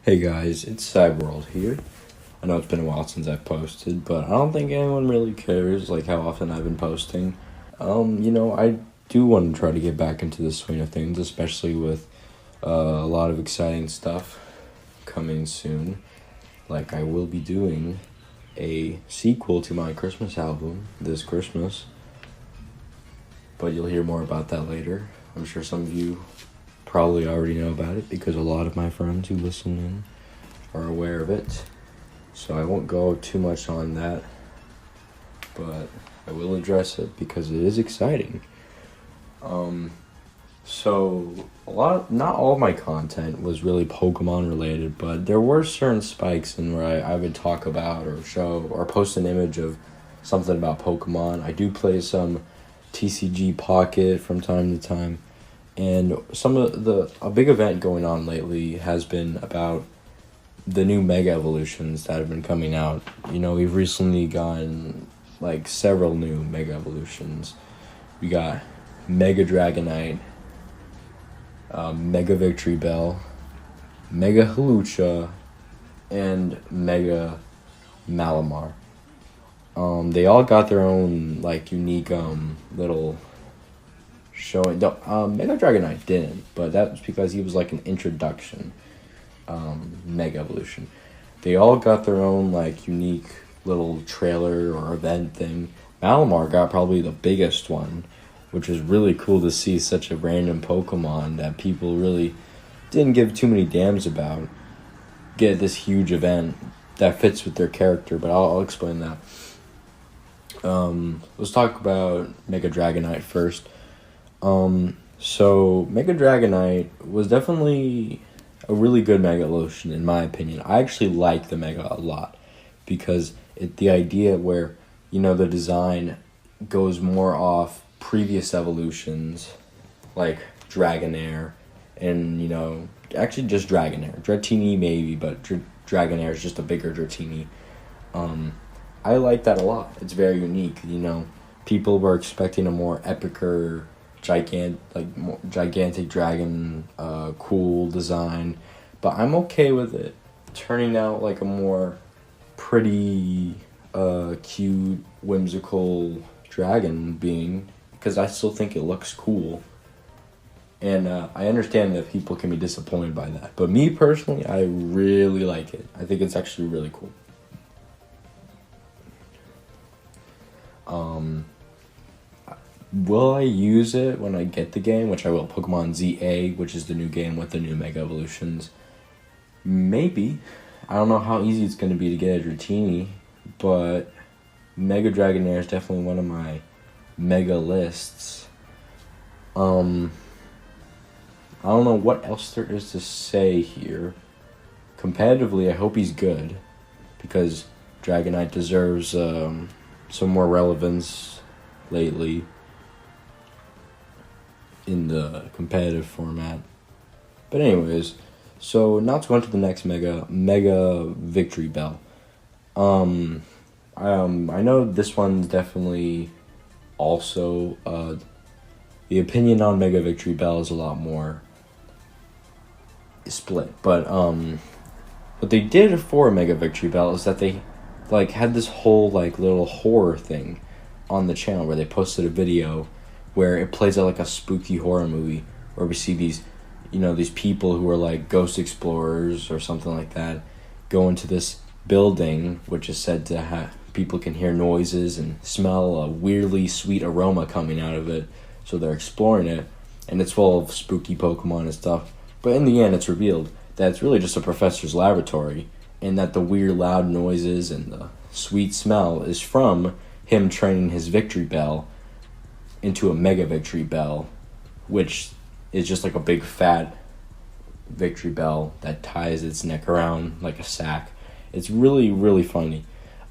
Hey guys, it's Cyberworld here. I know it's been a while since I've posted, but I don't think anyone really cares like how often I've been posting. I do want to try to get back into the swing of things, especially with a lot of exciting stuff coming soon. Like I will be doing a sequel to my Christmas album this Christmas, but you'll hear more about that later. I'm sure some of you probably already know about it because a lot of my friends who listen in are aware of it. So I won't go too much on that, but I will address it because it is exciting. So not all of my content was really Pokemon related, but there were certain spikes in where I would talk about or show or post an image of something about Pokemon. I do play some TCG Pocket from time to time. And a big event going on lately has been about the new Mega Evolutions that have been coming out. We've recently gotten like several new Mega Evolutions. We got Mega Dragonite, Mega Victory Bell, Mega Halucha, and Mega Malamar. They all got their own like unique little showing. Mega Dragonite didn't, but that was because he was like an introduction Mega Evolution. They all got their own like unique little trailer or event thing. Malamar got probably the biggest one, which was really cool to see such a random Pokemon that people really didn't give too many damns about get this huge event that fits with their character, but I'll explain that. Let's talk about Mega Dragonite first. So Mega Dragonite was definitely a really good Mega Evolution in my opinion. I actually like the Mega a lot because the idea where, the design goes more off previous evolutions like Dragonair and, actually just Dragonair. Dratini maybe, but Dragonair is just a bigger Dratini. I like that a lot. It's very unique, People were expecting a more epicer gigantic dragon, cool design, but I'm okay with it turning out like a more pretty, cute, whimsical dragon being, because I still think it looks cool, and I understand that people can be disappointed by that, but me personally, I really like it. I think it's actually really cool. Will I use it when I get the game, which I will, Pokemon ZA, which is the new game with the new Mega Evolutions? Maybe. I don't know how easy it's going to be to get a Dratini, but Mega Dragonair is definitely one of my Mega lists. I don't know what else there is to say here. Competitively, I hope he's good, because Dragonite deserves some more relevance lately in the competitive format. But anyways, so now to go into the next Mega Victory Bell. I know this one's definitely also the opinion on Mega Victory Bell is a lot more split. But what they did for Mega Victory Bell is that they like had this whole like little horror thing on the channel where they posted a video where it plays out like a spooky horror movie where we see these people who are like ghost explorers or something like that go into this building, which is said to have people can hear noises and smell a weirdly sweet aroma coming out of it, so they're exploring it, and it's full of spooky Pokemon and stuff. But in the end, it's revealed that it's really just a professor's laboratory, and that the weird loud noises and the sweet smell is from him training his Victory Bell into a Mega Victory Bell, which is just like a big fat Victory Bell that ties its neck around like a sack. It's really, really funny.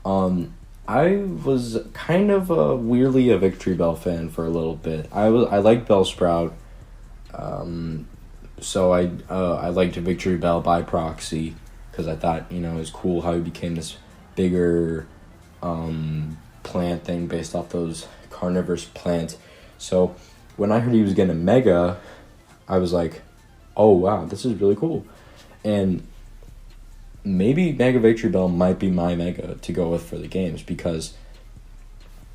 I was kind of weirdly a Victory Bell fan for a little bit. I liked Bellsprout, so I liked Victory Bell by proxy because I thought it was cool how he became this bigger plant thing based off those carnivorous plants. So when I heard he was getting a Mega, I was like, oh wow, this is really cool. And maybe Mega Victory Bell might be my Mega to go with for the games, because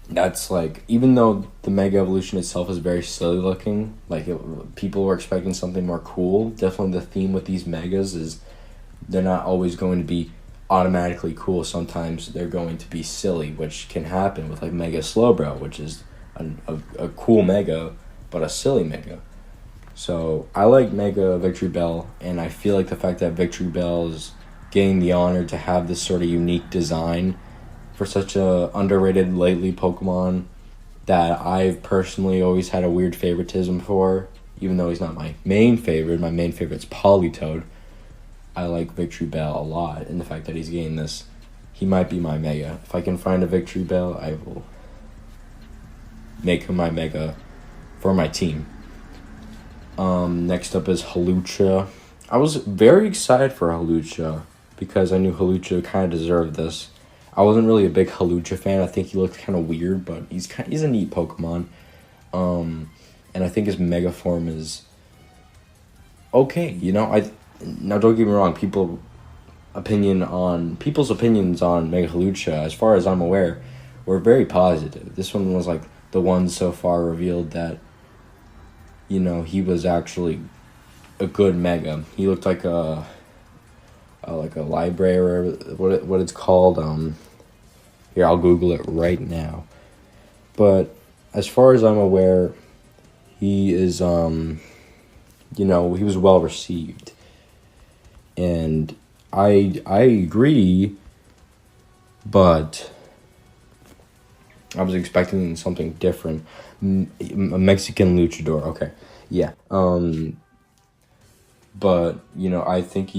that's like, even though the Mega Evolution itself is very silly looking, like people were expecting something more cool. Definitely the theme with these Megas is they're not always going to be automatically cool. Sometimes they're going to be silly, which can happen with like Mega Slowbro, which is a cool Mega, but a silly Mega. So I like Mega Victory Bell, and I feel like the fact that Victory Bell is getting the honor to have this sort of unique design for such a underrated lately Pokemon that I've personally always had a weird favoritism for, even though he's not my main favorite. My main favorite's Politoed. I like Victory Bell a lot, and the fact that he's getting this, he might be my Mega. If I can find a Victory Bell, I will make him my Mega for my team. Next up is Hawlucha. I was very excited for Hawlucha because I knew Hawlucha kind of deserved this. I wasn't really a big Hawlucha fan. I think he looked kind of weird, but he's a neat Pokemon. And I think his Mega form is okay. Now don't get me wrong. People's opinions on Mega Hawlucha, as far as I'm aware, were very positive. This one was like the one so far revealed that, he was actually a good Mega. He looked like a library, or what it's called. Here, I'll Google it right now. But as far as I'm aware, he is he was well received, and I agree, but I was expecting something different. A Mexican luchador, okay, yeah. But I think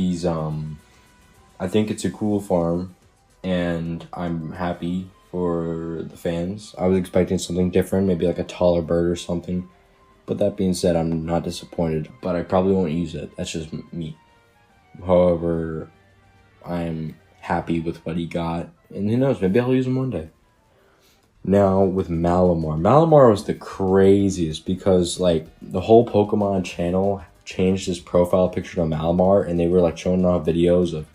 I think it's a cool farm, and I'm happy for the fans. I was expecting something different, maybe like a taller bird or something. But that being said, I'm not disappointed, but I probably won't use it. That's just me. However, I'm happy with what he got, and who knows, maybe I'll use him one day. Now with Malamar. Malamar was the craziest because like the whole Pokemon channel changed his profile picture to Malamar, and they were like showing off videos of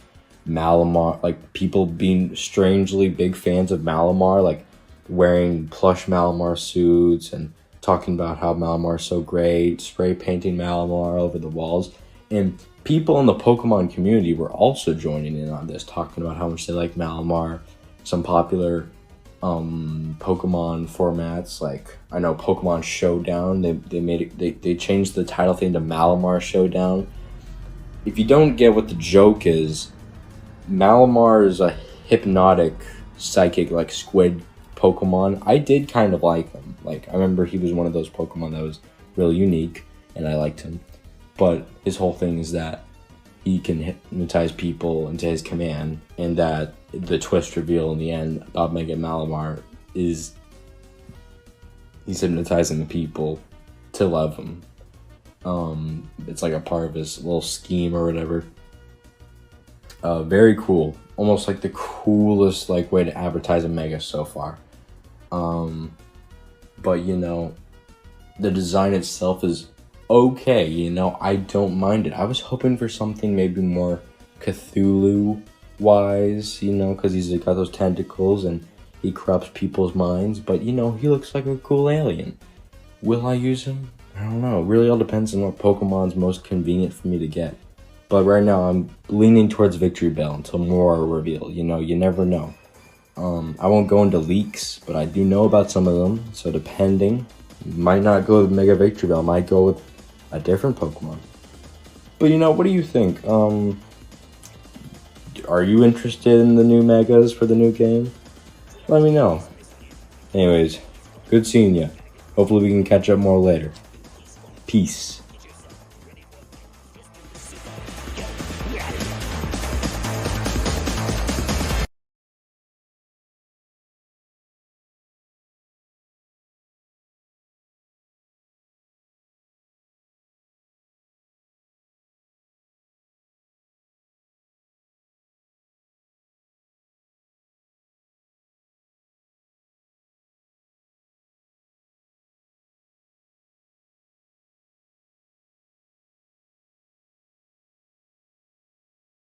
Malamar, like people being strangely big fans of Malamar, like wearing plush Malamar suits and talking about how Malamar is so great, spray painting Malamar over the walls. And people in the Pokemon community were also joining in on this, talking about how much they like Malamar. Some popular Pokemon formats, like I know Pokemon Showdown, they changed the title thing to Malamar Showdown. If you don't get what the joke is, Malamar is a hypnotic psychic like squid Pokemon. I did kind of like him. Like I remember he was one of those Pokemon that was really unique, and I liked him. But his whole thing is that he can hypnotize people into his command, and that the twist reveal in the end about Mega Malamar is he's hypnotizing the people to love him. It's like a part of his little scheme or whatever. Very cool. Almost like the coolest like way to advertise a Mega so far. But the design itself is okay. I don't mind it. I was hoping for something maybe more Cthulhu wise, because he's got those tentacles and he corrupts people's minds. But he looks like a cool alien. Will I use him? I don't know. It really all depends on what Pokemon's most convenient for me to get. But right now I'm leaning towards Victory Bell until more are revealed. You never know. I won't go into leaks, but I do know about some of them. So depending, might not go with Mega Victory Bell. Might go with a different Pokemon. But what do you think? Are you interested in the new Megas for the new game? Let me know. Anyways, good seeing ya. Hopefully we can catch up more later. Peace.